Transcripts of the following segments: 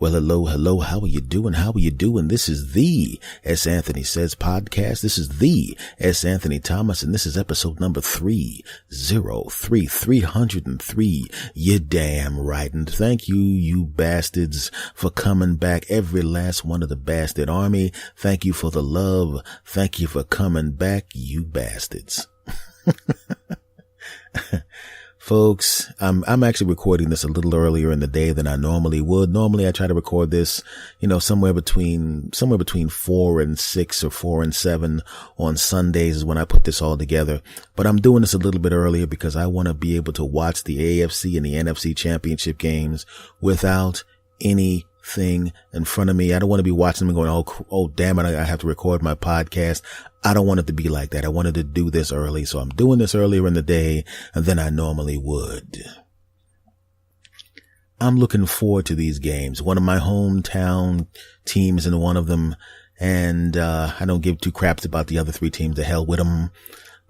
Well, hello, how are you doing? How are you doing? This is the S. Anthony Says podcast. This is the S. Anthony Thomas, and this is episode number 303. You damn right. And thank you, you bastards, for coming back. Every last one of the bastard army. Thank you for the love. Thank you for coming back, you bastards. Folks, I'm actually recording this a little earlier in the day than I normally would. Normally I try to record this, somewhere between 4 and 6 or 4 and 7 on Sundays is when I put this all together. But I'm doing this a little bit earlier because I want to be able to watch the AFC and the NFC championship games without anything in front of me. I don't want to be watching them and going, oh, damn it, I have to record my podcast. I don't want it to be like that. I wanted to do this early, so I'm doing this earlier in the day than I normally would. I'm looking forward to these games. One of my hometown teams in one of them, and I don't give two craps about the other three teams. The hell with them.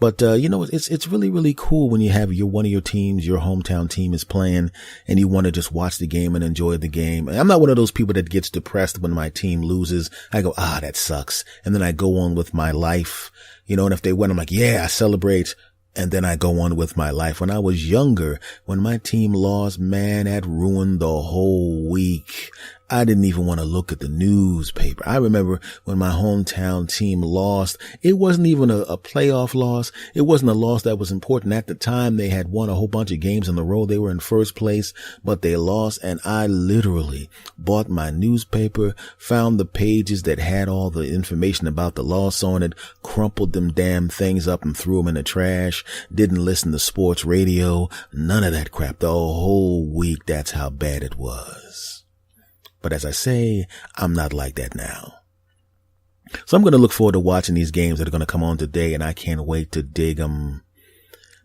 But, it's really, really cool when you have one of your teams, your hometown team is playing and you want to just watch the game and enjoy the game. I'm not one of those people that gets depressed when my team loses. I go, that sucks. And then I go on with my life, and if they win, I'm like, yeah, I celebrate. And then I go on with my life. When I was younger, when my team lost, man, that ruined the whole week. I didn't even want to look at the newspaper. I remember when my hometown team lost, it wasn't even a playoff loss. It wasn't a loss that was important. At the time, they had won a whole bunch of games in a row. They were in first place, but they lost. And I literally bought my newspaper, found the pages that had all the information about the loss on it, crumpled them damn things up and threw them in the trash, didn't listen to sports radio, none of that crap. The whole week, that's how bad it was. But as I say, I'm not like that now. So I'm going to look forward to watching these games that are going to come on today, and I can't wait to dig them.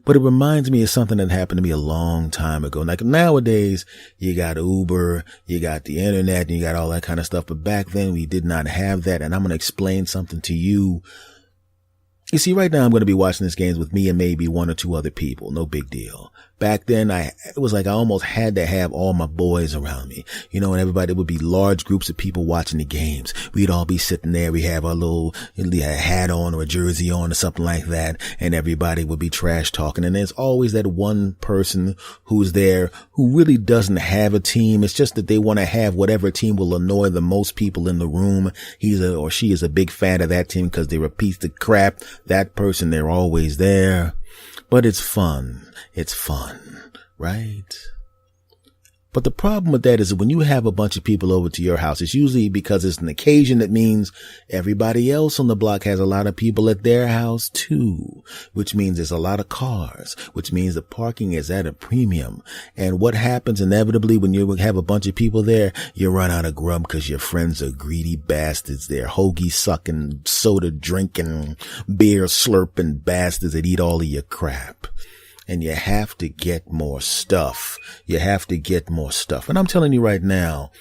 But it reminds me of something that happened to me a long time ago. Like nowadays, you got Uber, you got the internet, and you got all that kind of stuff. But back then, we did not have that. And I'm going to explain something to you. You see, right now, I'm going to be watching these games with me and maybe one or two other people. No big deal. Back then, it was like I almost had to have all my boys around me, and everybody would be large groups of people watching the games. We'd all be sitting there. We have our little hat on or a jersey on or something like that. And everybody would be trash talking. And there's always that one person who's there who really doesn't have a team. It's just that they want to have whatever team will annoy the most people in the room. He or she is a big fan of that team because they're a piece of crap. That person, they're always there. But it's fun. It's fun, right? But the problem with that is when you have a bunch of people over to your house, it's usually because it's an occasion that means everybody else on the block has a lot of people at their house too, which means there's a lot of cars, which means the parking is at a premium. And what happens inevitably when you have a bunch of people there, you run out of grub because your friends are greedy bastards. They're hoagie sucking, soda drinking, beer slurping bastards that eat all of your crap. And you have to get more stuff. And I'm telling you right now,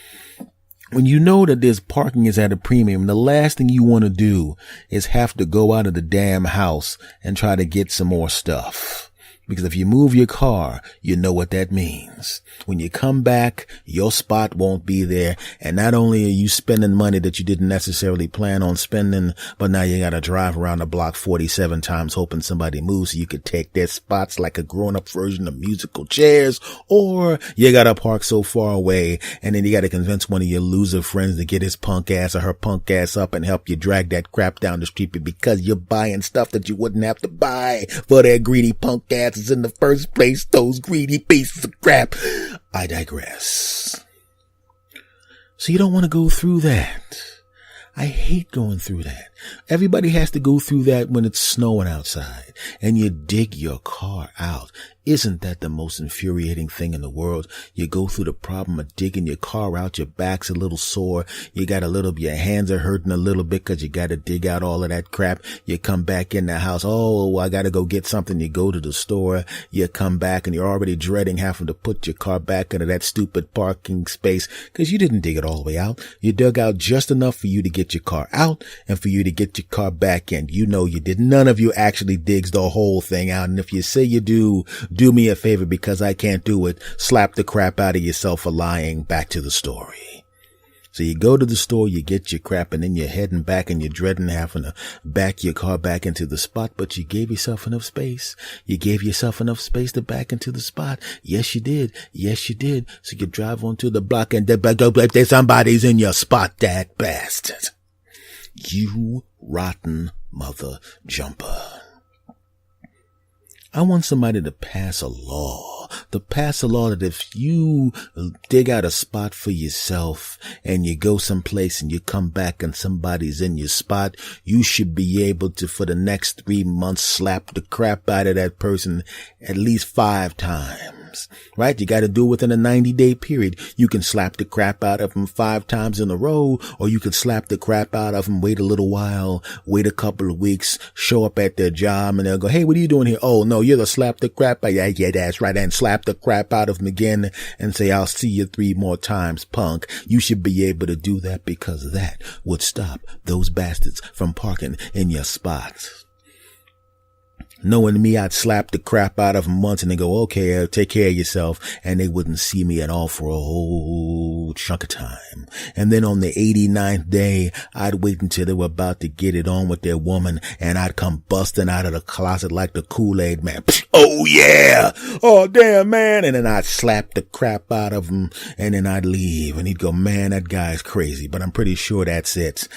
when you know that this parking is at a premium, the last thing you want to do is have to go out of the damn house and try to get some more stuff. Because if you move your car, you know what that means. When you come back, your spot won't be there. And not only are you spending money that you didn't necessarily plan on spending, but now you got to drive around the block 47 times hoping somebody moves so you could take their spots like a grown-up version of musical chairs. Or you got to park so far away and then you got to convince one of your loser friends to get his punk ass or her punk ass up and help you drag that crap down the street because you're buying stuff that you wouldn't have to buy for their greedy punk ass in the first place, those greedy pieces of crap. I digress. So you don't want to go through that. I hate going through that. Everybody has to go through that when it's snowing outside and you dig your car out. Isn't that the most infuriating thing in the world? You go through the problem of digging your car out. Your back's a little sore. Your hands are hurting a little bit because you got to dig out all of that crap. You come back in the house. Oh, I got to go get something. You go to the store. You come back and you're already dreading having to put your car back into that stupid parking space because you didn't dig it all the way out. You dug out just enough for you to get your car out and for you to get your car back in. You know you did. None of you actually digs the whole thing out. And if you say you do me a favor because I can't do it. Slap the crap out of yourself for lying. Back to the story. So you go to the store, you get your crap, and then you're heading back and you're dreading having to back your car back into the spot, but you gave yourself enough space. You gave yourself enough space to back into the spot. Yes, you did. Yes, you did. So you drive onto the block and there's somebody's in your spot, that bastard. You rotten mother jumper. I want somebody to pass a law that if you dig out a spot for yourself and you go someplace and you come back and somebody's in your spot, you should be able to, for the next 3 months, slap the crap out of that person at least 5 times, right? You got to do it within a 90-day period. You can slap the crap out of them 5 times in a row, or you can slap the crap out of them, wait a little while, wait a couple of weeks, show up at their job, and they'll go, hey, what are you doing here? Oh, no, you're the slap the crap out. Yeah, that's right. And slap the crap out of them again and say, I'll see you 3 more times, punk. You should be able to do that because that would stop those bastards from parking in your spots. Knowing me, I'd slap the crap out of them once and then go, okay, take care of yourself. And they wouldn't see me at all for a whole chunk of time. And then on the 89th day, I'd wait until they were about to get it on with their woman. And I'd come busting out of the closet like the Kool-Aid man. Oh, yeah. Oh, damn, man. And then I'd slap the crap out of him. And then I'd leave. And he'd go, man, that guy's crazy. But I'm pretty sure that's it.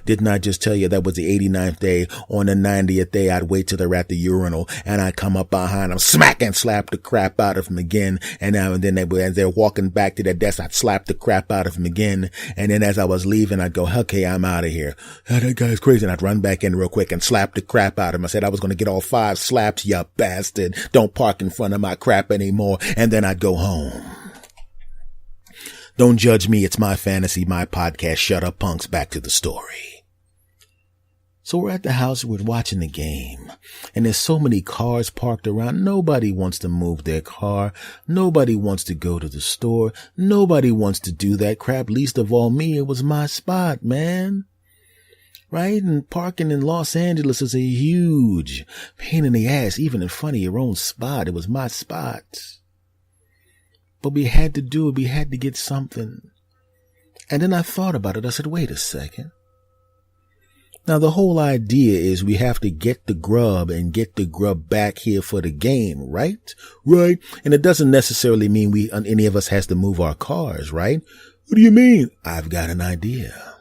Didn't I just tell you that was the 89th day? On the 90th day, I'd wait till they're at the urinal and I come up behind them, smack and slap the crap out of them again. And now and then as they're walking back to their desk, I'd slap the crap out of them again. And then as I was leaving, I'd go, okay, I'm out of here. Oh, that guy's crazy. And I'd run back in real quick and slap the crap out of him. I said I was going to get all 5 slaps, you bastard. Don't park in front of my crap anymore. And then I'd go home. Don't judge me. It's my fantasy, my podcast. Shut up, punks. Back to the story. So we're at the house, we're watching the game, and there's so many cars parked around. Nobody wants to move their car. Nobody wants to go to the store. Nobody wants to do that crap, least of all me. It was my spot, man. Right? And parking in Los Angeles is a huge pain in the ass, even in front of your own spot. It was my spot. But we had to do it. We had to get something. And then I thought about it. I said, wait a second. Now, the whole idea is we have to get the grub and get the grub back here for the game, right? Right. And it doesn't necessarily mean any of us has to move our cars, right? What do you mean? I've got an idea.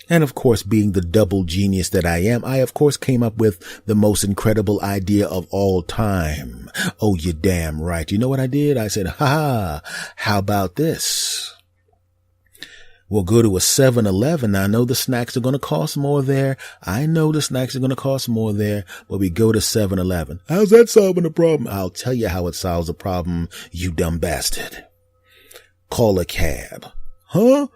And of course, being the double genius that I am, I of course came up with the most incredible idea of all time. Oh, you're damn right. You know what I did? I said, how about this? We'll go to a 7-Eleven. I know the snacks are going to cost more there. But we go to 7-Eleven. How's that solving the problem? I'll tell you how it solves the problem, you dumb bastard. Call a cab. Huh?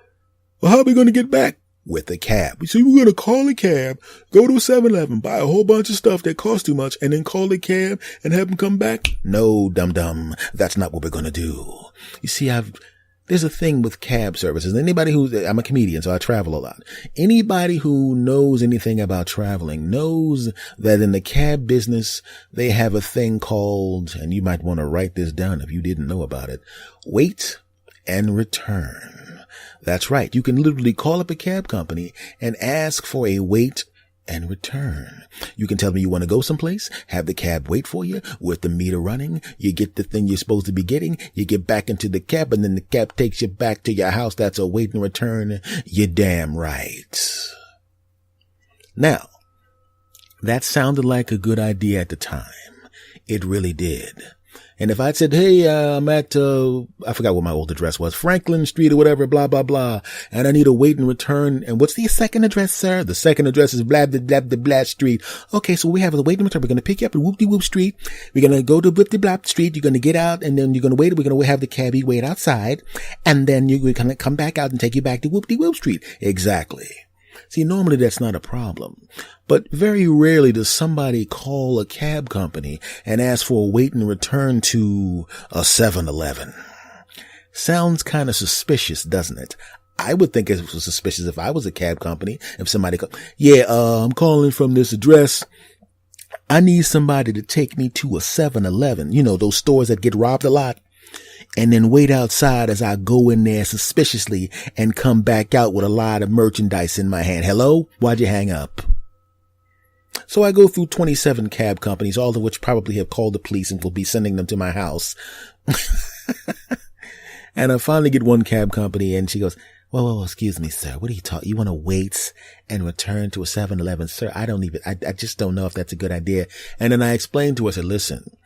Well, how are we going to get back? With a cab. So we're going to call a cab, go to a 7-Eleven, buy a whole bunch of stuff that costs too much, and then call a cab and have them come back? No, dum-dum. That's not what we're going to do. You see, there's a thing with cab services. I'm a comedian, so I travel a lot. Anybody who knows anything about traveling knows that in the cab business, they have a thing called, and you might want to write this down if you didn't know about it, wait and return. That's right. You can literally call up a cab company and ask for a wait and return. You can tell them you want to go someplace, have the cab wait for you with the meter running. You get the thing you're supposed to be getting. You get back into the cab and then the cab takes you back to your house. That's a wait and return. You're damn right. Now, that sounded like a good idea at the time. It really did. And if I'd said, hey, I'm at, I forgot what my old address was, Franklin Street or whatever, blah, blah, blah, and I need a wait and return. And what's the second address, sir? The second address is blah, blah, blah, blah, blah street. Okay, so we have a wait and return. We're going to pick you up at Whoop-de-Whoop Street. We're going to go to Whoop-de-Blap Street. You're going to get out, and then you're going to wait. We're going to have the cabbie wait outside, and then we're going to come back out and take you back to Whoop-de-Whoop Street. Exactly. See, normally that's not a problem, but very rarely does somebody call a cab company and ask for a wait and return to a 7-Eleven. Sounds kind of suspicious, doesn't it? I would think it was suspicious if I was a cab company. If somebody called, I'm calling from this address. I need somebody to take me to a 7-Eleven. You know, those stores that get robbed a lot. and then wait outside as I go in there suspiciously and come back out with a lot of merchandise in my hand. Hello? Why'd you hang up? So I go through 27 cab companies, all of which probably have called the police and will be sending them to my house. And I finally get one cab company and she goes, well, excuse me, sir. What are you talking? You want to wait and return to a 7-Eleven? Sir, I just don't know if that's a good idea. And then I explained to her, I said, listen,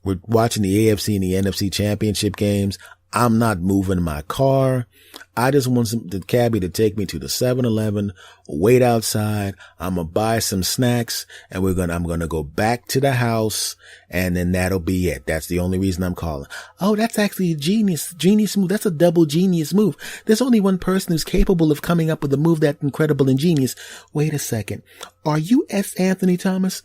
we're watching the AFC and the NFC championship games. I'm not moving my car. I just want the cabbie to take me to the 7-Eleven, wait outside. I'm going to buy some snacks and I'm going to go back to the house and then that'll be it. That's the only reason I'm calling. Oh, that's actually a genius move. That's a double genius move. There's only one person who's capable of coming up with a move that incredible and genius. Wait a second. Are you S. Anthony Thomas?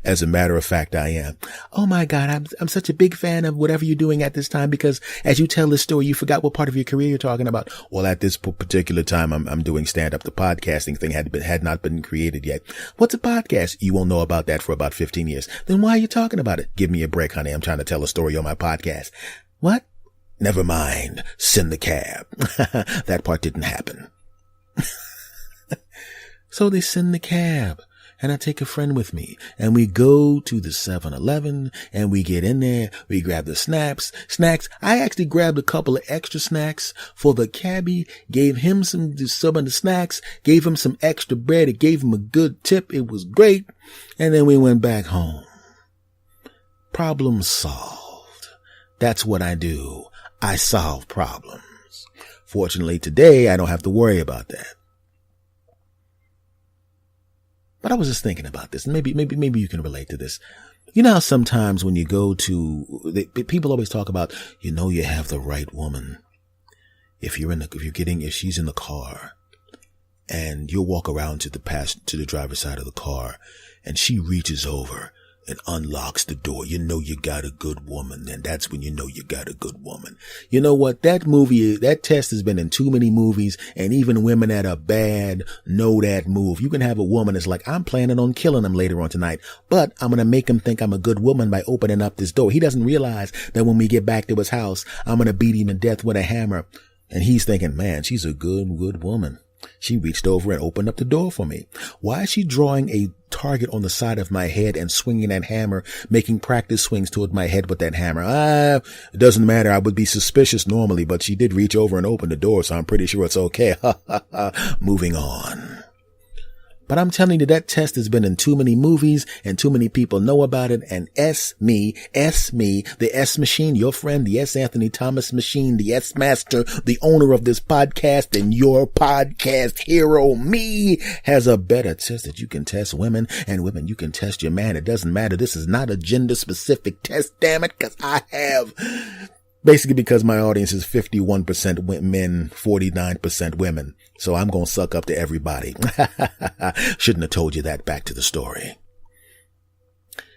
As a matter of fact, I am. Oh my God. I'm such a big fan of whatever you're doing at this time because as you tell this story, you forgot what part of your career you're talking about. Well, at this particular time, I'm doing stand up. The podcasting thing had not been created yet. What's a podcast? You won't know about that for about 15 years. Then why are you talking about it? Give me a break, honey. I'm trying to tell a story on my podcast. What? Never mind. Send the cab. That part didn't happen. So they send the cab. And I take a friend with me and we go to the 7-Eleven and we get in there. We grab the snacks. I actually grabbed a couple of extra snacks for the cabbie, gave him some of the snacks, gave him some extra bread. It gave him a good tip. It was great. And then we went back home. Problem solved. That's what I do. I solve problems. Fortunately, today I don't have to worry about that. But I was just thinking about this. Maybe you can relate to this. You know how sometimes when you go to, people always talk about, you have the right woman. If she's in the car and you'll walk around to the driver's side of the car and she reaches over and unlocks the door. You got a good woman. And that's when you got a good woman. You know what? That test has been in too many movies and even women that are bad know that move. You can have a woman that's like, I'm planning on killing him later on tonight, but I'm going to make him think I'm a good woman by opening up this door. He doesn't realize that when we get back to his house, I'm going to beat him to death with a hammer. And he's thinking, man, she's a good woman. She reached over and opened up the door for me. Why is she drawing a target on the side of my head and swinging that hammer, making practice swings toward my head with that hammer? It doesn't matter. I would be suspicious normally, but she did reach over and open the door, so I'm pretty sure it's okay. Moving on. But I'm telling you, that test has been in too many movies and too many people know about it. And me, the S machine, your friend, the S. Anthony Thomas machine, the S master, the owner of this podcast and your podcast hero, me, has a better test that you can test women, and women, you can test your man. It doesn't matter. This is not a gender specific test, damn it, because I have basically because my audience is 51% men, 49% women. So I'm going to suck up to everybody. Shouldn't have told you that. Back to the story.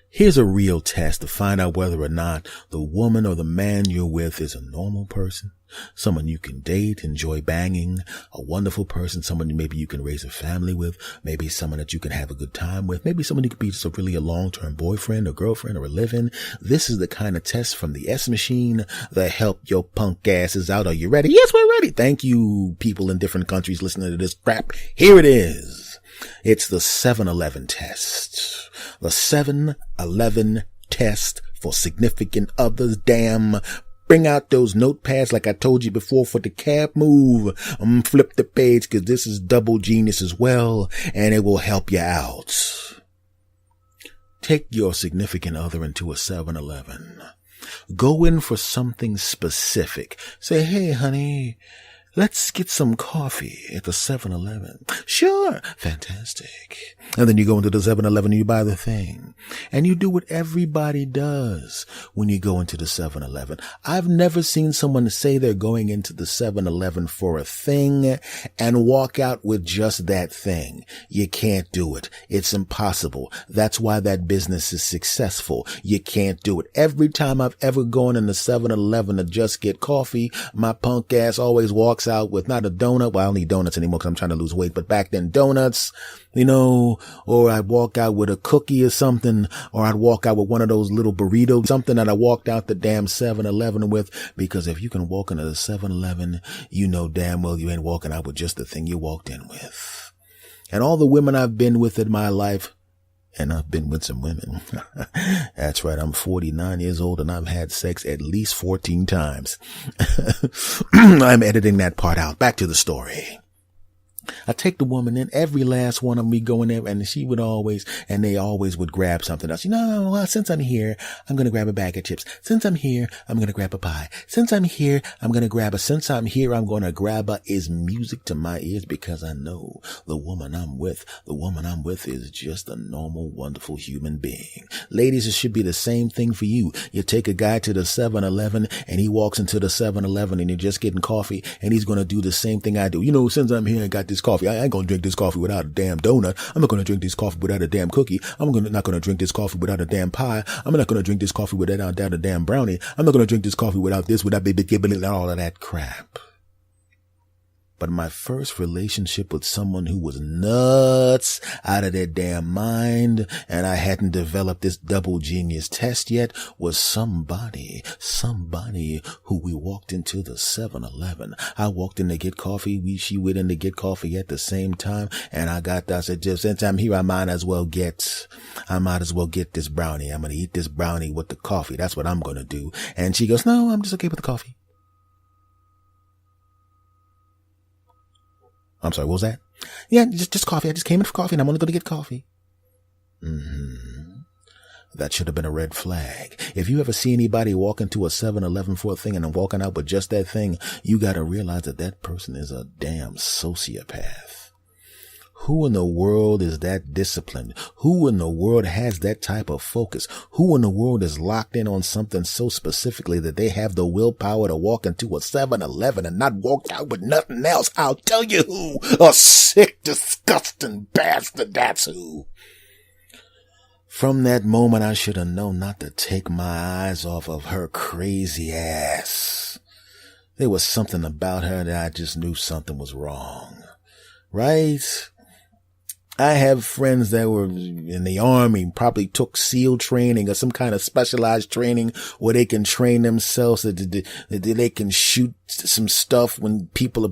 Here's a real test to find out whether or not the woman or the man you're with is a normal person, someone you can date, enjoy banging, a wonderful person, someone maybe you can raise a family with, maybe someone that you can have a good time with, maybe someone you could be just a long-term boyfriend or girlfriend or a live-in. This is the kind of test from the S machine that help your punk asses out. Are you ready? Yes, we're ready. Thank you, people in different countries listening to this crap. Here it is. It's the 7-Eleven test. The 7-Eleven test for significant others. Damn. Bring out those notepads like I told you before for the cab move. Flip the page because this is double genius as well, and it will help you out. Take your significant other into a 7-Eleven. Go in for something specific. Say, hey, honey, let's get some coffee at the 7-Eleven. Sure. Fantastic. And then you go into the 7-Eleven and you buy the thing. And you do what everybody does when you go into the 7-Eleven. I've never seen someone say they're going into the 7-Eleven for a thing and walk out with just that thing. You can't do it. It's impossible. That's why that business is successful. You can't do it. Every time I've ever gone in the 7-Eleven to just get coffee, my punk ass always walks walks out with not a donut. Well, I don't eat donuts anymore because I'm trying to lose weight, but back then donuts, you know, or I'd walk out with a cookie or something, or I'd walk out with one of those little burritos, something that I walked out the damn 7-Eleven with, because if you can walk into the 7-Eleven, you know damn well you ain't walking out with just the thing you walked in with. And all the women I've been with in my life, and I've been with some women. That's right. I'm 49 years old and I've had sex at least 14 times. I'm editing that part out. Back to the story. I take the woman in, every last one of them, we go in there, and she would always, and they always would grab something else. No, well, since I'm here, I'm going to grab a bag of chips. Since I'm here, I'm going to grab a pie. Since I'm here, I'm going to grab is music to my ears, because I know the woman I'm with is just a normal, wonderful human being. Ladies, it should be the same thing for you. You take a guy to the 7-Eleven and he walks into the 7-Eleven and you're just getting coffee, and he's going to do the same thing I do. You know, since I'm here, I got this coffee. I ain't gonna drink this coffee without a damn donut. I'm not gonna drink this coffee without a damn cookie. Not gonna drink this coffee without a damn pie. I'm not gonna drink this coffee without a damn brownie. I'm not gonna drink this coffee without this, without baby gibbling and all of that crap. But my first relationship with someone who was nuts out of their damn mind, and I hadn't developed this double genius test yet, was somebody who we walked into the 7-Eleven. I walked in to get coffee. She went in to get coffee at the same time. And I said, just since I'm here, I might as well get this brownie. I'm going to eat this brownie with the coffee. That's what I'm going to do. And she goes, no, I'm just okay with the coffee. I'm sorry, what was that? Yeah, just coffee. I just came in for coffee and I'm only going to get coffee. That should have been a red flag. If you ever see anybody walk into a 7-Eleven for a thing and I'm walking out with just that thing, you got to realize that person is a damn sociopath. Who in the world is that disciplined? Who in the world has that type of focus? Who in the world is locked in on something so specifically that they have the willpower to walk into a 7-Eleven and not walk out with nothing else? I'll tell you who. A sick, disgusting bastard, that's who. From that moment, I should have known not to take my eyes off of her crazy ass. There was something about her that I just knew something was wrong. Right? I have friends that were in the army, probably took SEAL training or some kind of specialized training where they can train themselves that they can shoot some stuff when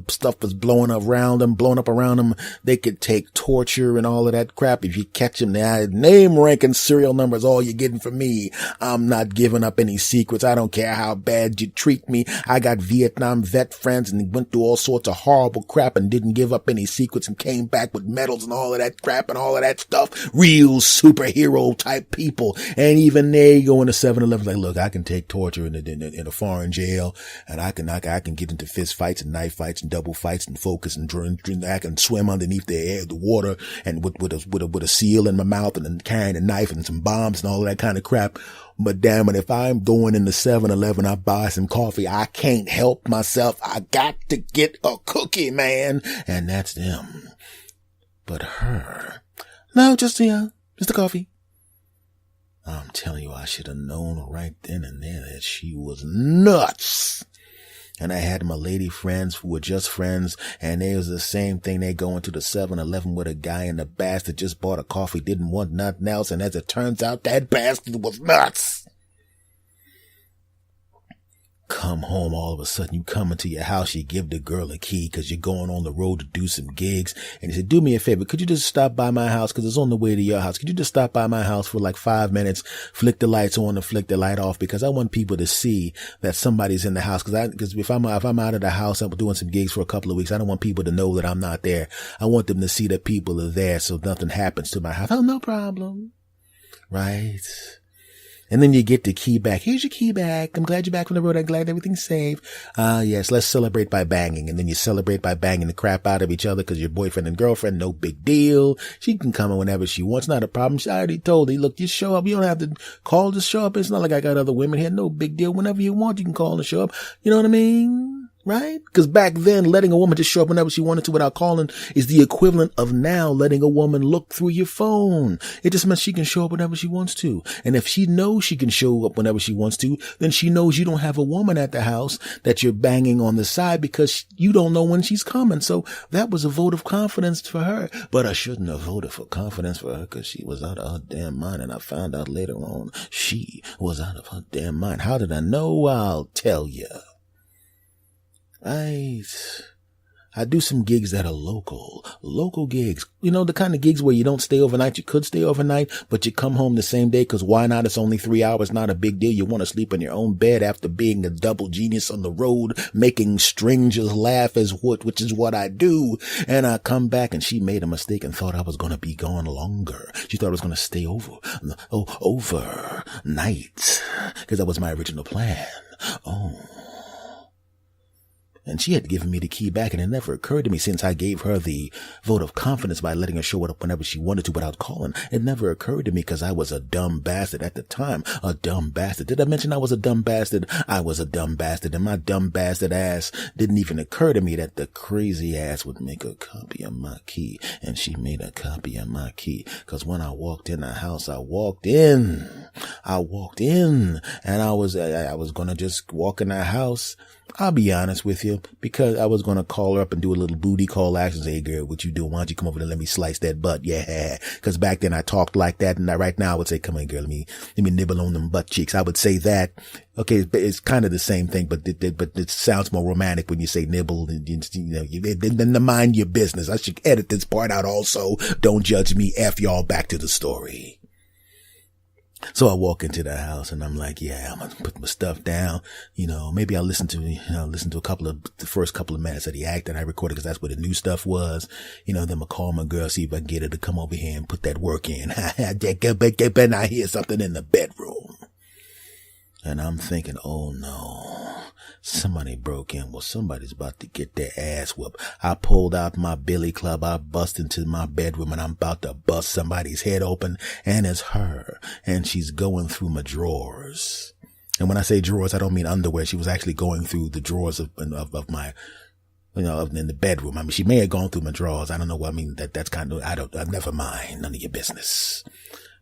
stuff was blowing up around them. They could take torture and all of that crap. If you catch them, name, rank, and serial number is all you're getting from me. I'm not giving up any secrets. I don't care how bad you treat me. I got Vietnam vet friends and went through all sorts of horrible crap and didn't give up any secrets and came back with medals and all of that crap and all of that stuff. Real superhero type people. And even they go into 7-Eleven like, look, I can take torture in a foreign jail, and I can get into fist fights and knife fights and double fights and focus and I can swim underneath the water and with a seal in my mouth and then carrying a knife and some bombs and all of that kind of crap. But damn it, if I'm going in the 7-Eleven, I buy some coffee, I can't help myself. I got to get a cookie, man. And that's them. But her, no, just a coffee. I'm telling you, I should have known right then and there that she was nuts. And I had my lady friends who were just friends, and it was the same thing. They go into the 7-Eleven with a guy, and the bastard just bought a coffee, didn't want nothing else, and as it turns out, that bastard was nuts. Come home, all of a sudden, you come into your house, you give the girl a key because you're going on the road to do some gigs. And you said, do me a favor, could you just stop by my house because it's on the way to your house? Could you just stop by my house for like 5 minutes, flick the lights on and flick the light off, because I want people to see that somebody's in the house. Because if I'm out of the house, I'm doing some gigs for a couple of weeks, I don't want people to know that I'm not there. I want them to see that people are there so nothing happens to my house. Oh, no problem. Right? And then you get the key back. Here's your key back. I'm glad you're back from the road. I'm glad everything's safe. Yes, let's celebrate by banging. And then you celebrate by banging the crap out of each other because you're boyfriend and girlfriend. No big deal. She can come in whenever she wants. Not a problem. She already told her, look, you show up. You don't have to call to show up. It's not like I got other women here. No big deal. Whenever you want, you can call and show up. You know what I mean? Right? Because back then, letting a woman just show up whenever she wanted to without calling is the equivalent of now letting a woman look through your phone. It just means she can show up whenever she wants to. And if she knows she can show up whenever she wants to, then she knows you don't have a woman at the house that you're banging on the side because you don't know when she's coming. So that was a vote of confidence for her. But I shouldn't have voted for confidence for her because she was out of her damn mind. And I found out later on she was out of her damn mind. How did I know? I'll tell you. I do some gigs that are local gigs. You know, the kind of gigs where you don't stay overnight. You could stay overnight, but you come home the same day because why not? It's only 3 hours, not a big deal. You want to sleep in your own bed after being a double genius on the road, making strangers laugh which is what I do. And I come back and she made a mistake and thought I was going to be gone longer. She thought I was going to stay overnight because that was my original plan. And she had given me the key back, and it never occurred to me since I gave her the vote of confidence by letting her show up whenever she wanted to without calling. It never occurred to me because I was a dumb bastard at the time. A dumb bastard. Did I mention I was a dumb bastard? I was a dumb bastard, and my dumb bastard ass didn't even occur to me that the crazy ass would make a copy of my key. And she made a copy of my key because when I walked in the house, I walked in, and I was going to just walk in the house. I'll be honest with you, because I was going to call her up and do a little booty call action. Say, hey girl, what you doing? Why don't you come over there and let me slice that butt? Yeah. Because back then I talked like that. And right now I would say, come on girl, let me nibble on them butt cheeks. I would say that. Okay. It's kind of the same thing, but it sounds more romantic when you say nibble. Then mind your business. I should edit this part out also. Don't judge me. F y'all, back to the story. So I walk into the house and I'm like, yeah, I'm going to put my stuff down. You know, maybe I'll listen to the first couple of minutes of the act that I recorded because that's where the new stuff was. You know, then I'll call my girl, see if I can get her to come over here and put that work in. And I hear something in the bedroom. And I'm thinking, oh no, somebody broke in. Well, somebody's about to get their ass whooped. I pulled out my billy club. I bust into my bedroom and I'm about to bust somebody's head open. And it's her. And she's going through my drawers. And when I say drawers, I don't mean underwear. She was actually going through the drawers of my, in the bedroom. I mean, she may have gone through my drawers. I don't know what I mean. That's kind of, never mind. None of your business.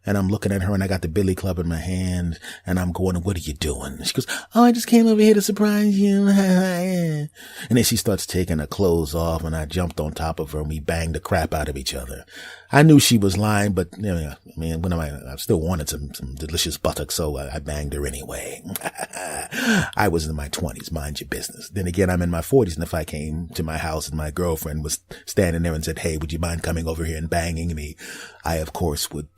And I'm looking at her and I got the billy club in my hand and I'm going, what are you doing? She goes, oh, I just came over here to surprise you. And then she starts taking her clothes off and I jumped on top of her and we banged the crap out of each other. I knew she was lying, but I still wanted some delicious buttocks, so I banged her anyway. I was in my 20s, mind your business. Then again, I'm in my 40s, and if I came to my house and my girlfriend was standing there and said, hey, would you mind coming over here and banging me? I, of course, would,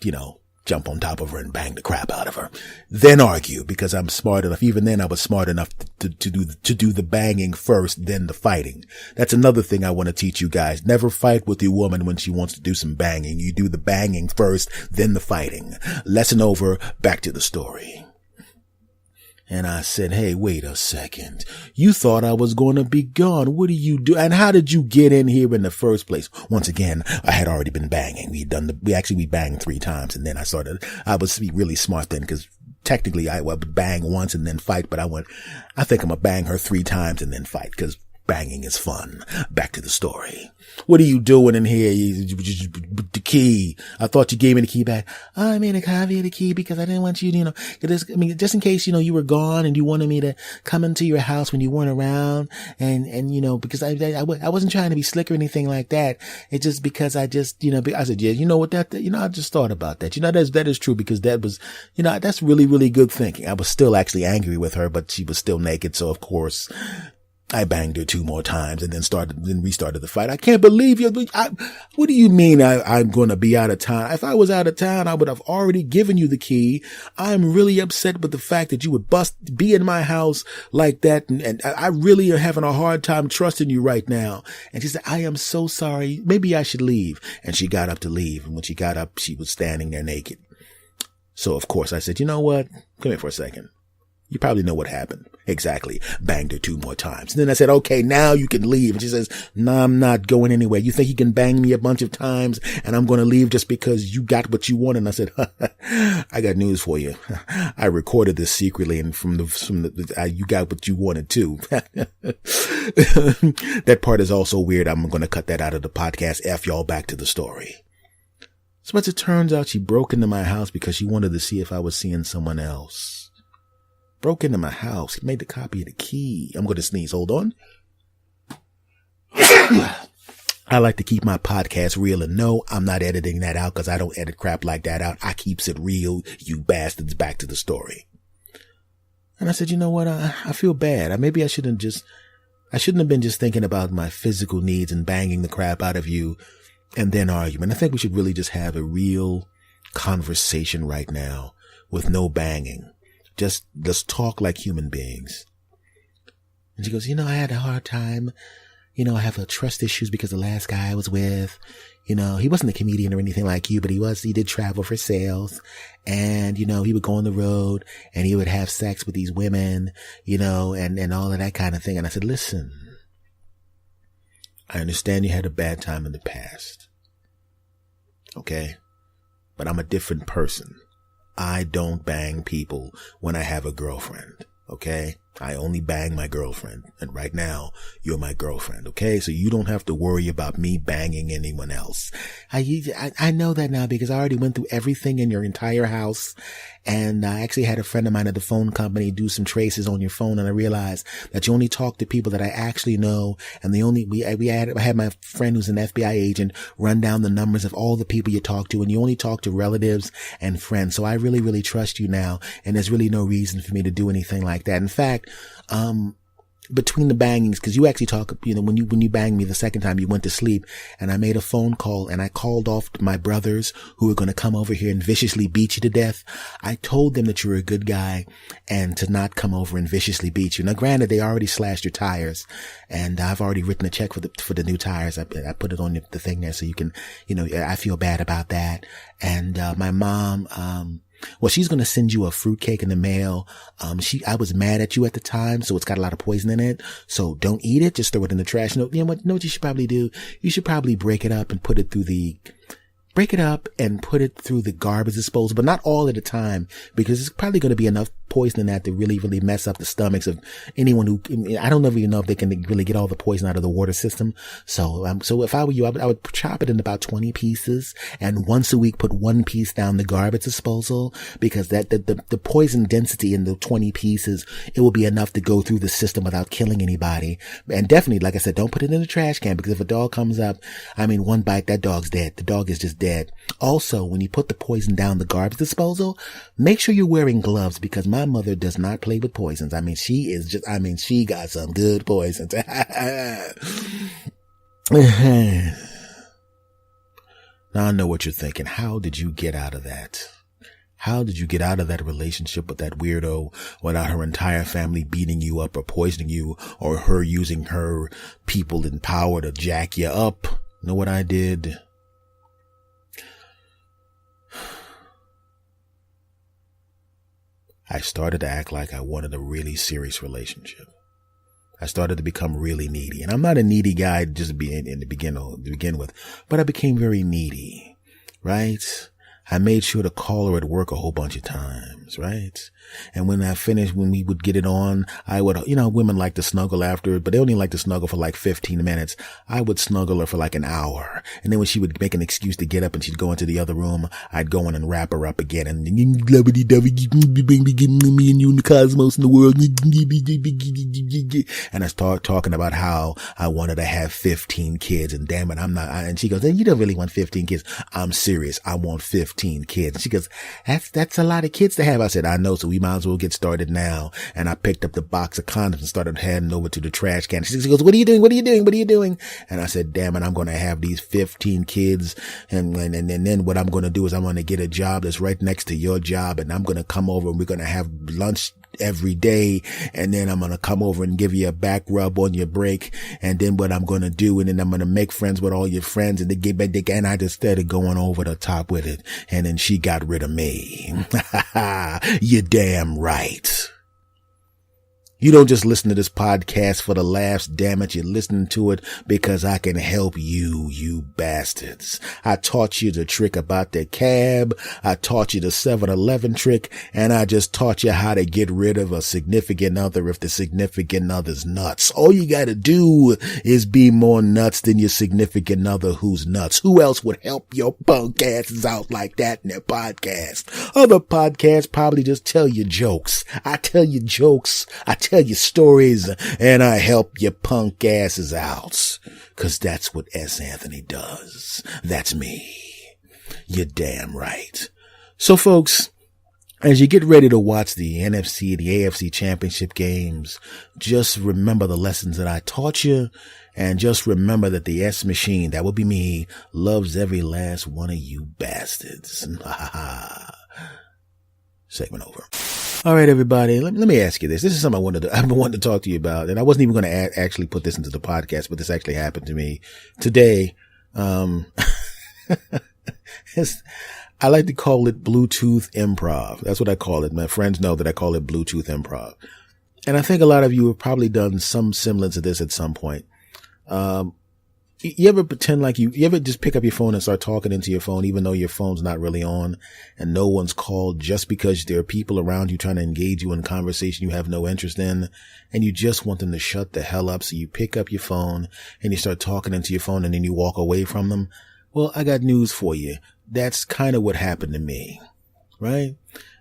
jump on top of her and bang the crap out of her. Then argue, because I'm smart enough. Even then I was smart enough to do the banging first, then the fighting. That's another thing I want to teach you guys. Never fight with your woman when she wants to do some banging. You do the banging first, then the fighting. Lesson over, back to the story. And I said, hey, wait a second. You thought I was going to be gone. What do you do? And how did you get in here in the first place? Once again, I had already been banging. We banged 3 times. And then I was really smart then because technically I would bang once and then fight. But I think I'm going to bang her 3 times and then fight because banging is fun. Back to the story. What are you doing in here? The key. I thought you gave me the key back. Oh, I made a copy of the key because I didn't want you to, just in case, you were gone and you wanted me to come into your house when you weren't around. And, because I wasn't trying to be slick or anything like that. It's just because I said, yeah, you know what I just thought about that. That is true because that was, that's really, really good thinking. I was still actually angry with her, but she was still naked. So of course, I banged her 2 more times and then restarted the fight. I can't believe you. What do you mean I'm going to be out of town? If I was out of town, I would have already given you the key. I'm really upset with the fact that you would be in my house like that. And I really am having a hard time trusting you right now. And she said, I am so sorry. Maybe I should leave. And she got up to leave. And when she got up, she was standing there naked. So of course I said, you know what? Come here for a second. You probably know what happened. Exactly. Banged her 2 more times. And then I said, okay, now you can leave. And she says, no, I'm not going anywhere. You think you can bang me a bunch of times and I'm going to leave just because you got what you wanted? And I said, I got news for you. I recorded this secretly, and you got what you wanted too. That part is also weird. I'm going to cut that out of the podcast. F y'all, back to the story. So as it turns out, she broke into my house because she wanted to see if I was seeing someone else. Broke into my house. He made a copy of the key. I'm going to sneeze. Hold on. I like to keep my podcast real, and no, I'm not editing that out because I don't edit crap like that out. I keeps it real, you bastards. Back to the story. And I said, you know what? I feel bad. Maybe I shouldn't have been just thinking about my physical needs and banging the crap out of you and then arguing. I think we should really just have a real conversation right now with no banging. Just let's talk like human beings. And she goes, I had a hard time. I have trust issues because the last guy I was with, he wasn't a comedian or anything like you, but he did travel for sales. And, he would go on the road and he would have sex with these women, and all of that kind of thing. And I said, listen, I understand you had a bad time in the past. Okay. But I'm a different person. I don't bang people when I have a girlfriend, okay? I only bang my girlfriend. And right now, you're my girlfriend, okay? So you don't have to worry about me banging anyone else. I know that now because I already went through everything in your entire house. And I actually had a friend of mine at the phone company do some traces on your phone. And I realized that you only talk to people that I actually know. And I had my friend who's an FBI agent run down the numbers of all the people you talk to. And you only talk to relatives and friends. So I really, really trust you now. And there's really no reason for me to do anything like that. In fact, between the bangings, because you actually talk, when you banged me the second time, you went to sleep, and I made a phone call and I called off my brothers who were going to come over here and viciously beat you to death. I told them that you were a good guy and to not come over and viciously beat you. Now, granted, they already slashed your tires, and I've already written a check for the new tires. I put it on the thing there so you can, I feel bad about that. And my mom, well, she's going to send you a fruitcake in the mail. I was mad at you at the time, so it's got a lot of poison in it. So don't eat it. Just throw it in the trash. You know what you should probably do? You should probably break it up and put it through the garbage disposal, but not all at a time, because it's probably going to be enough poison in that to really, really mess up the stomachs of anyone who, I don't even know if they can really get all the poison out of the water system. So if I were you, I would chop it in about 20 pieces, and once a week put 1 piece down the garbage disposal, because the poison density in the 20 pieces, it will be enough to go through the system without killing anybody. And definitely, like I said, don't put it in the trash can, because if a dog comes up, one bite, that dog's dead. The dog is just dead. Also, when you put the poison down the garbage disposal, make sure you're wearing gloves, because my mother does not play with poisons. She got some good poisons. Now I know what you're thinking. How did you get out of that? How did you get out of that relationship with that weirdo without her entire family beating you up or poisoning you, or her using her people in power to jack you up? You know what I did? I started to act like I wanted a really serious relationship. I started to become really needy. And I'm not a needy guy just to begin with, but I became very needy, right? I made sure to call her at work a whole bunch of times, right? And when I finished, when we would get it on, I would, women like to snuggle after it, but they only like to snuggle for like 15 minutes. I would snuggle her for like an hour. And then when she would make an excuse to get up and she'd go into the other room, I'd go in and wrap her up again. And me and you in the cosmos in the world. And I start talking about how I wanted to have 15 kids, and damn it, I'm not. And she goes, you don't really want 15 kids. I'm serious. I want 15 kids. And she goes, that's a lot of kids to have. I said, I know. So we might as well get started now. And I picked up the box of condoms and started heading over to the trash can. She goes, what are you doing? What are you doing? What are you doing? And I said, damn it, I'm going to have these 15 kids. And then what I'm going to do is I'm going to get a job that's right next to your job. And I'm going to come over and we're going to have lunch every day. And then I'm going to come over and give you a back rub on your break. And then what I'm going to do, and then I'm going to make friends with all your friends, and they get back. And I just started going over the top with it. And then she got rid of me. You're damn right. You don't just listen to this podcast for the laughs, damn it. You're listening to it because I can help you, you bastards. I taught you the trick about the cab. I taught you the 7-Eleven trick, and I just taught you how to get rid of a significant other if the significant other's nuts. All you got to do is be more nuts than your significant other who's nuts. Who else would help your punk asses out like that in their podcast? Other podcasts probably just tell you jokes. I tell you jokes. I tell you stories, and I help your punk asses out. 'Cause that's what SAnthony does. That's me. You're damn right. So folks, as you get ready to watch the NFC, the AFC championship games, just remember the lessons that I taught you, and just remember that the S machine, that would be me, loves every last one of you bastards. Segment over. All right, everybody. Let me ask you this. This is something I've been wanting to talk to you about, and I wasn't even going to actually put this into the podcast, but this actually happened to me today. I like to call it Bluetooth improv. That's what I call it. My friends know that I call it Bluetooth improv. And I think a lot of you have probably done some semblance of this at some point. You ever pretend like you ever just pick up your phone and start talking into your phone, even though your phone's not really on and no one's called, just because there are people around you trying to engage you in conversation you have no interest in, and you just want them to shut the hell up. So you pick up your phone and you start talking into your phone, and then you walk away from them. Well, I got news for you. That's kind of what happened to me, right?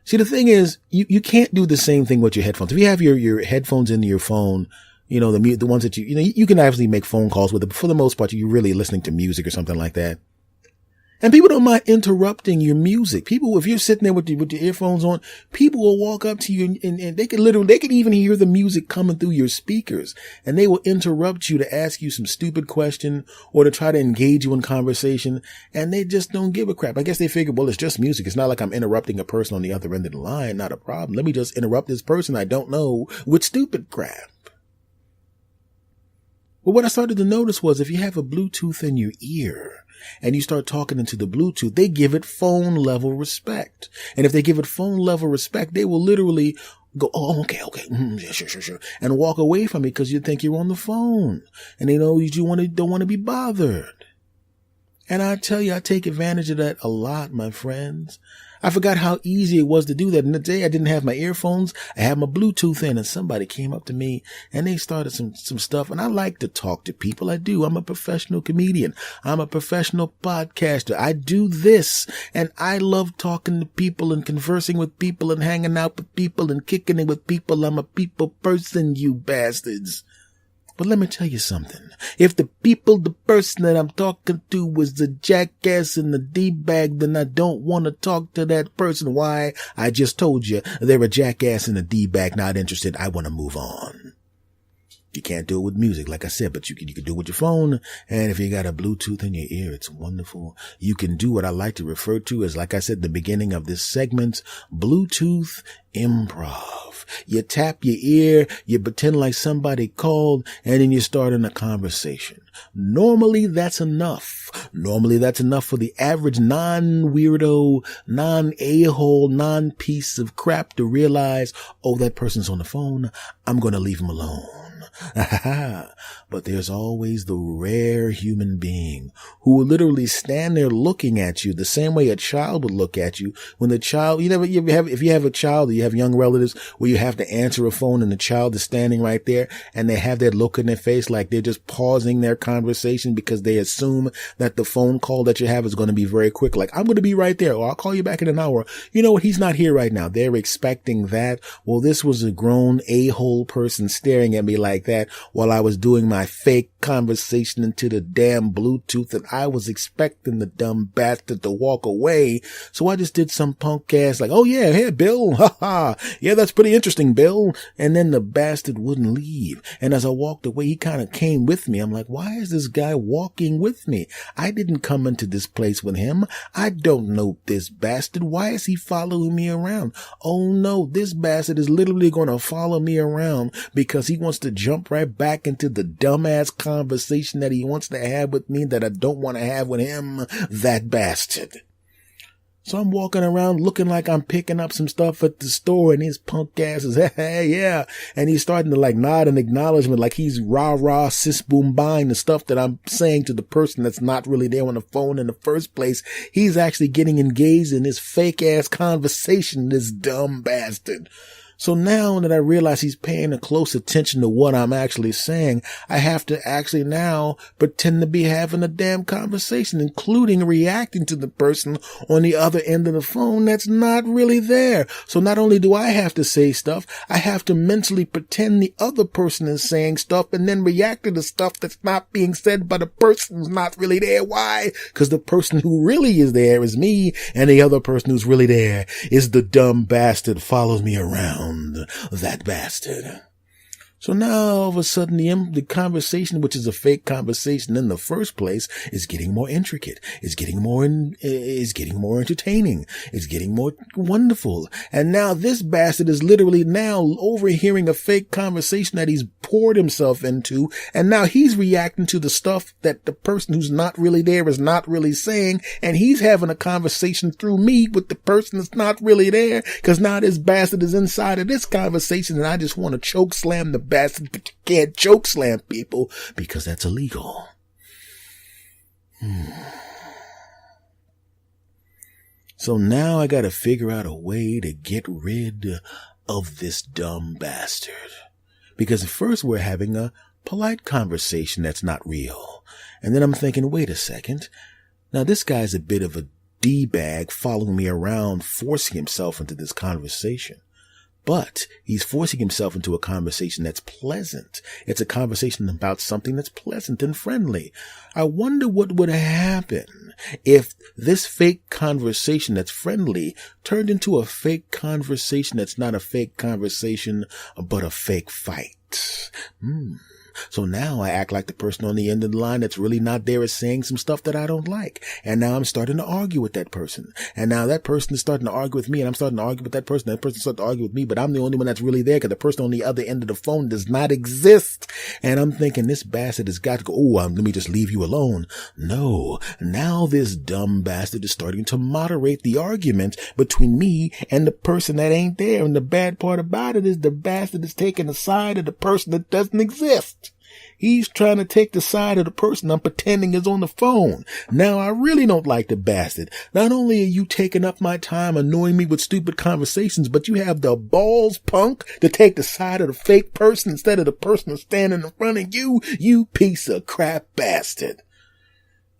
See, the thing is, you can't do the same thing with your headphones. If you have your headphones into your phone, you know, the ones that you can obviously make phone calls with it, but for the most part, you're really listening to music or something like that. And people don't mind interrupting your music. People, if you're sitting there with your earphones on, people will walk up to you and they can even hear the music coming through your speakers, and they will interrupt you to ask you some stupid question or to try to engage you in conversation. And they just don't give a crap. I guess they figure, well, it's just music. It's not like I'm interrupting a person on the other end of the line. Not a problem. Let me just interrupt this person I don't know with stupid crap. But what I started to notice was if you have a Bluetooth in your ear and you start talking into the Bluetooth, they give it phone level respect. And if they give it phone level respect, they will literally go, oh, okay. Yeah, sure. And walk away from it because you think you're on the phone and they know you don't want to be bothered. And I tell you, I take advantage of that a lot, my friends. I forgot how easy it was to do that. And the day I didn't have my earphones, I had my Bluetooth in, and somebody came up to me and they started some stuff. And I like to talk to people. I do. I'm a professional comedian. I'm a professional podcaster. I do this, and I love talking to people and conversing with people and hanging out with people and kicking it with people. I'm a people person, you bastards. But let me tell you something. If the person that I'm talking to was the jackass and the D-bag, then I don't want to talk to that person. Why? I just told you they're a jackass and a D-bag, not interested. I want to move on. You can't do it with music, like I said, but you can do it with your phone. And if you got a Bluetooth in your ear, it's wonderful. You can do what I like to refer to as, like I said, the beginning of this segment, Bluetooth improv. You tap your ear, you pretend like somebody called, and then you start in a conversation. Normally that's enough. Normally that's enough for the average non-weirdo, non-a-hole, non-piece of crap to realize, oh, that person's on the phone. I'm going to leave him alone. But there's always the rare human being who will literally stand there looking at you the same way a child would look at you. When the child, if you have a child or you have young relatives where you have to answer a phone and the child is standing right there and they have that look in their face like they're just pausing their conversation because they assume that the phone call that you have is going to be very quick. Like, I'm going to be right there, or I'll call you back in an hour. You know what? He's not here right now. They're expecting that. Well, this was a grown a-hole person staring at me like that while I was doing my fake conversation into the damn Bluetooth, and I was expecting the dumb bastard to walk away. So I just did some punk ass like, oh yeah, hey Bill, haha, yeah, that's pretty interesting, Bill. And then the bastard wouldn't leave. And as I walked away, he kind of came with me. I'm like, why is this guy walking with me? I didn't come into this place with him. I don't know this bastard. Why is he following me around? Oh no, this bastard is literally going to follow me around because he wants to jump right back into the dumbass conversation that he wants to have with me that I don't want to have with him, that bastard. So I'm walking around looking like I'm picking up some stuff at the store, and his punk ass is, hey, yeah. And he's starting to like nod in acknowledgement, like he's rah-rah, sis boom buying the stuff that I'm saying to the person that's not really there on the phone in the first place. He's actually getting engaged in this fake ass conversation, this dumb bastard. So now that I realize he's paying a close attention to what I'm actually saying, I have to actually now pretend to be having a damn conversation, including reacting to the person on the other end of the phone that's not really there. So not only do I have to say stuff, I have to mentally pretend the other person is saying stuff and then react to the stuff that's not being said by the person who's not really there. Why? Because the person who really is there is me, and the other person who's really there is the dumb bastard follows me around. That bastard. So now all of a sudden the conversation, which is a fake conversation in the first place, is getting more intricate. It's getting more entertaining. It's getting more wonderful. And now this bastard is literally now overhearing a fake conversation that he's poured himself into. And now he's reacting to the stuff that the person who's not really there is not really saying. And he's having a conversation through me with the person that's not really there. Cause now this bastard is inside of this conversation, and I just want to choke slam the bastard, but you can't choke slam people because that's illegal. So now I got to figure out a way to get rid of this dumb bastard. Because at first we're having a polite conversation that's not real. And then I'm thinking, wait a second. Now this guy's a bit of a D-bag following me around, forcing himself into this conversation. But he's forcing himself into a conversation that's pleasant. It's a conversation about something that's pleasant and friendly. I wonder what would happen if this fake conversation that's friendly turned into a fake conversation that's not a fake conversation, but a fake fight. So now I act like the person on the end of the line that's really not there is saying some stuff that I don't like. And now I'm starting to argue with that person. And now that person is starting to argue with me, and I'm starting to argue with that person. That person starts to argue with me, but I'm the only one that's really there because the person on the other end of the phone does not exist. And I'm thinking this bastard has got to go, let me just leave you alone. No, now this dumb bastard is starting to moderate the argument between me and the person that ain't there. And the bad part about it is the bastard is taking the side of the person that doesn't exist. He's trying to take the side of the person I'm pretending is on the phone. Now, I really don't like the bastard. Not only are you taking up my time annoying me with stupid conversations, but you have the balls, punk, to take the side of the fake person instead of the person that's standing in front of you, you piece of crap bastard.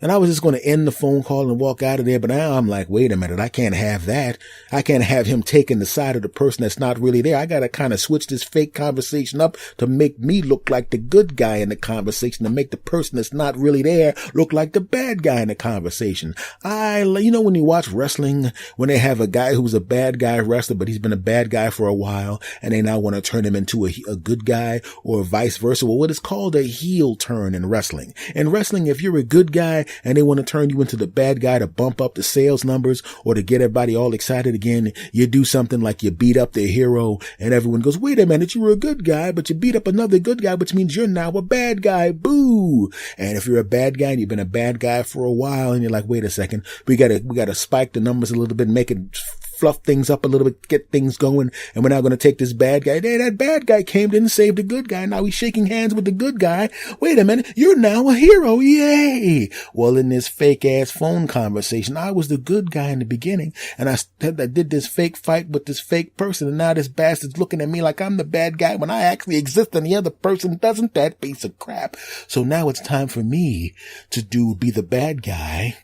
And I was just going to end the phone call and walk out of there. But now I'm like, wait a minute. I can't have that. I can't have him taking the side of the person that's not really there. I got to kind of switch this fake conversation up to make me look like the good guy in the conversation, to make the person that's not really there look like the bad guy in the conversation. When you watch wrestling, when they have a guy who's a bad guy wrestler, but he's been a bad guy for a while, and they now want to turn him into a good guy, or vice versa. Well, what is called a heel turn in wrestling. In wrestling, if you're a good guy, and they want to turn you into the bad guy to bump up the sales numbers or to get everybody all excited again, you do something like you beat up their hero and everyone goes, wait a minute, you were a good guy, but you beat up another good guy, which means you're now a bad guy. Boo. And if you're a bad guy and you've been a bad guy for a while and you're like, wait a second, we gotta spike the numbers a little bit, make it fluff things up a little bit, get things going, and we're now going to take this bad guy. Hey, that bad guy came in and saved the good guy. Now he's shaking hands with the good guy. Wait a minute, you're now a hero. Yay. Well, in this fake ass phone conversation, I was the good guy in the beginning, and I did this fake fight with this fake person, and now this bastard's looking at me like I'm the bad guy when I actually exist and the other person doesn't. That piece of crap. So now it's time for me to be the bad guy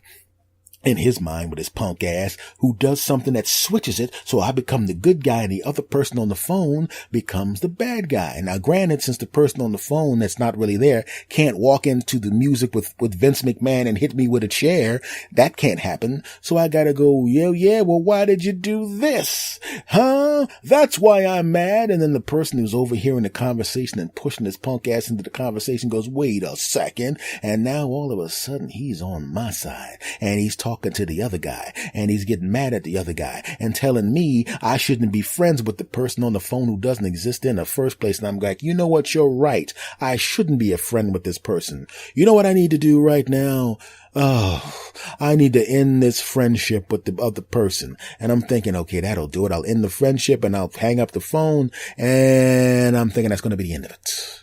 in his mind with his punk ass, who does something that switches it, so I become the good guy and the other person on the phone becomes the bad guy. Now granted, since the person on the phone that's not really there can't walk into the music with Vince McMahon and hit me with a chair, that can't happen. So I gotta go, yeah, well, why did you do this? Huh? That's why I'm mad. And then the person who's overhearing the conversation and pushing his punk ass into the conversation goes, wait a second. And now all of a sudden he's on my side and he's talking talking to the other guy, and he's getting mad at the other guy and telling me I shouldn't be friends with the person on the phone who doesn't exist in the first place. And I'm like, you know what? You're right. I shouldn't be a friend with this person. You know what I need to do right now? Oh, I need to end this friendship with the other person. And I'm thinking, okay, that'll do it. I'll end the friendship and I'll hang up the phone. And I'm thinking that's going to be the end of it.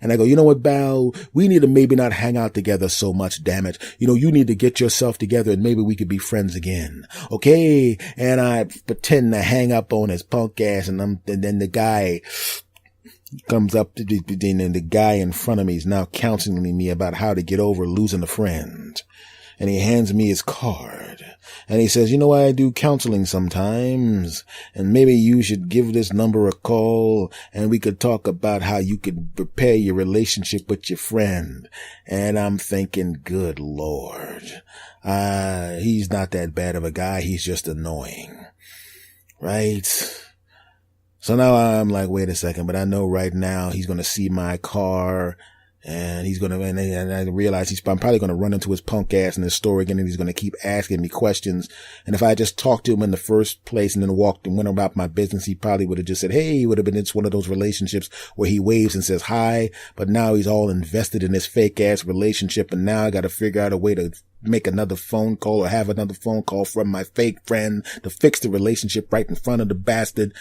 And I go, you know what, Bao? We need to maybe not hang out together so much, damn it. You need to get yourself together and maybe we could be friends again. Okay. And I pretend to hang up on his punk ass, and then the guy comes up to the guy in front of me is now counseling me about how to get over losing a friend. And he hands me his card. And he says, you know, I do counseling sometimes, and maybe you should give this number a call and we could talk about how you could repair your relationship with your friend. And I'm thinking, good Lord, he's not that bad of a guy. He's just annoying. Right? So now I'm like, wait a second, but I know right now he's going to see my car. And and I realize I'm probably going to run into his punk ass in his store again, and he's going to keep asking me questions. And if I just talked to him in the first place and then walked and went about my business, he probably would have just said, hey, it's one of those relationships where he waves and says hi, but now he's all invested in this fake ass relationship. And now I got to figure out a way to make another phone call or have another phone call from my fake friend to fix the relationship right in front of the bastard.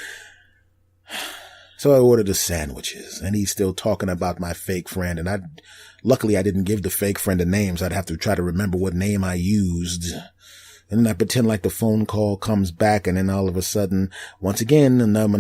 So I ordered the sandwiches, and he's still talking about my fake friend. And luckily I didn't give the fake friend a name, so I'd have to try to remember what name I used. And then I pretend like the phone call comes back, and then all of a sudden, once again, and I'm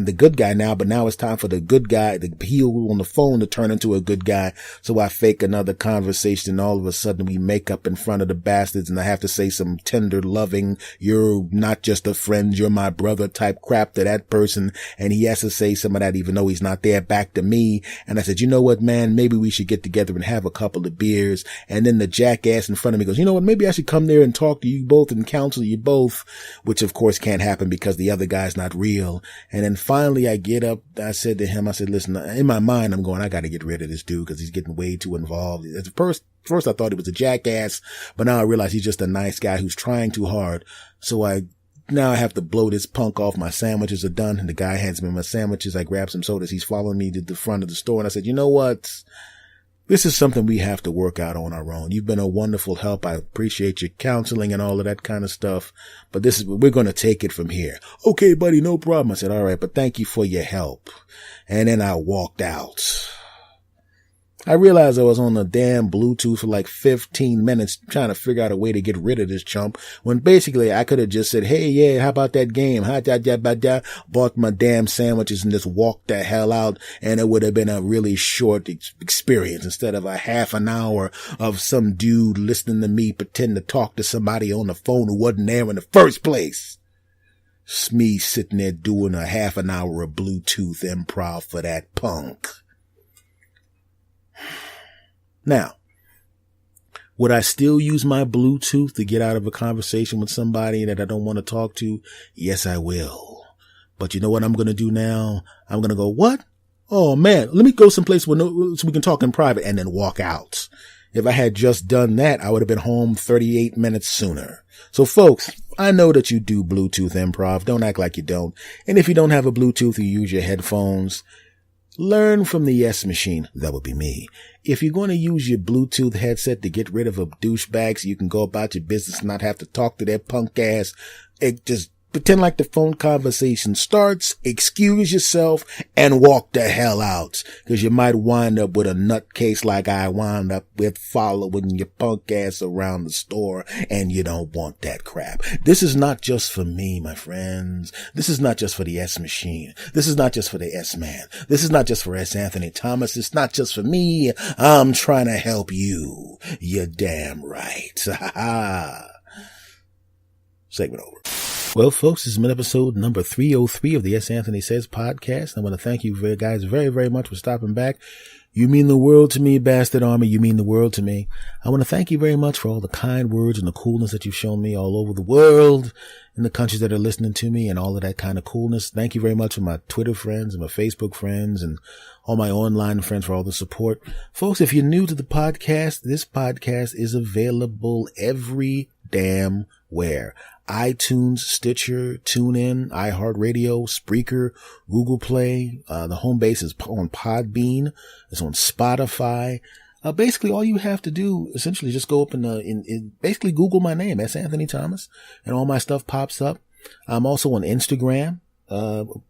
the good guy now, but now it's time for the good guy, the heel on the phone, to turn into a good guy. So I fake another conversation, and all of a sudden we make up in front of the bastards, and I have to say some tender, loving, you're not just a friend, you're my brother type crap to that person. And he has to say some of that even though he's not there, back to me. And I said, you know what, man, maybe we should get together and have a couple of beers. And then the jackass in front of me goes, you know what, maybe I should come there and talk to you both and counsel you both, which of course can't happen because the other guy's not real. And then finally I get up, I said to him, listen, in my mind I'm going, I got to get rid of this dude because he's getting way too involved. At first I thought he was a jackass, but now I realize he's just a nice guy who's trying too hard. So now I have to blow this punk off. My sandwiches are done, and the guy hands me my sandwiches. I grab some sodas. He's following me to the front of the store, and I said, you know what? This is something we have to work out on our own. You've been a wonderful help. I appreciate your counseling and all of that kind of stuff. But we're going to take it from here. Okay, buddy, no problem. I said, all right, but thank you for your help. And then I walked out. I realized I was on the damn Bluetooth for like 15 minutes trying to figure out a way to get rid of this chump, when basically I could have just said, hey, yeah, how about that game? Bought my damn sandwiches and just walked the hell out, and it would have been a really short experience instead of a half an hour of some dude listening to me pretend to talk to somebody on the phone who wasn't there in the first place. It's me sitting there doing a half an hour of Bluetooth improv for that punk. Now, would I still use my Bluetooth to get out of a conversation with somebody that I don't want to talk to? Yes, I will. But you know what I'm going to do now? I'm going to go, what? Oh, man, let me go someplace so we can talk in private, and then walk out. If I had just done that, I would have been home 38 minutes sooner. So, folks, I know that you do Bluetooth improv. Don't act like you don't. And if you don't have a Bluetooth, you use your headphones. Learn from the yes machine. That would be me. If you're going to use your Bluetooth headset to get rid of a douchebag so you can go about your business and not have to talk to their punk ass, just pretend like the phone conversation starts, excuse yourself, and walk the hell out. Because you might wind up with a nutcase like I wound up with, following your punk ass around the store, and you don't want that crap. This is not just for me, my friends. This is not just for the S Machine. This is not just for the S Man. This is not just for S. Anthony Thomas. It's not just for me. I'm trying to help you. You're damn right. Ha ha. Segment over. Well, folks, this has been episode number 303 of the S. Anthony Says podcast. I want to thank you guys very, very much for stopping back. You mean the world to me, Bastard Army. You mean the world to me. I want to thank you very much for all the kind words and the coolness that you've shown me all over the world, in the countries that are listening to me, and all of that kind of coolness. Thank you very much for my Twitter friends and my Facebook friends and all my online friends for all the support. Folks, if you're new to the podcast, this podcast is available every damn where. iTunes, Stitcher, TuneIn, iHeartRadio, Spreaker, Google Play. The home base is on Podbean. It's on Spotify. Basically, all you have to do, essentially, just go up and basically Google my name, S. Anthony Thomas, and all my stuff pops up. I'm also on Instagram,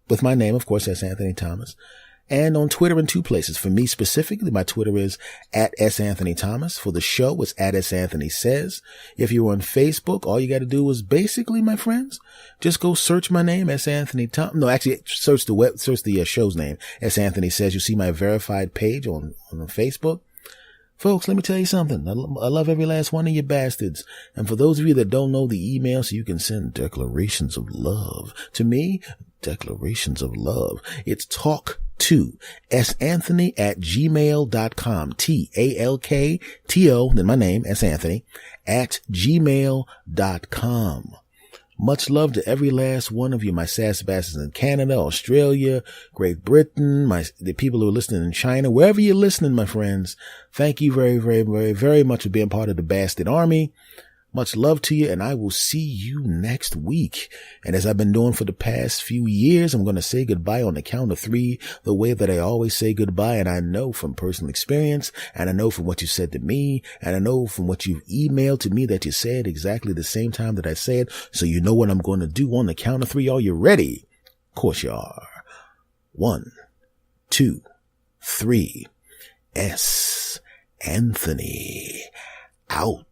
with my name, of course, S. Anthony Thomas, and on Twitter in 2 places. For me specifically, my Twitter is at S. Anthony Thomas. For the show, it's at S. Anthony Says. If you're on Facebook, all you got to do is basically, my friends, just go search my name, S. Anthony Thomas. No, actually, search the show's name, S. Anthony Says. You see my verified page on Facebook. Folks, let me tell you something. I love every last one of you bastards. And for those of you that don't know the email, so you can send declarations of love to me, declarations of love. It's talk2 santhony@gmail.com. TALKTO, then my name, S. Anthony, @gmail.com. Much love to every last one of you, my sass bastards in Canada, Australia, Great Britain, the people who are listening in China, wherever you're listening, my friends. Thank you very, very, very, very much for being part of the Bastard Army. Much love to you, and I will see you next week. And as I've been doing for the past few years, I'm going to say goodbye on the count of 3, the way that I always say goodbye. And I know from personal experience, and I know from what you said to me, and I know from what you've emailed to me that you said exactly the same time that I said. So you know what I'm going to do on the count of 3. Are you ready? Of course you are. 1, 2, 3. S. Anthony out.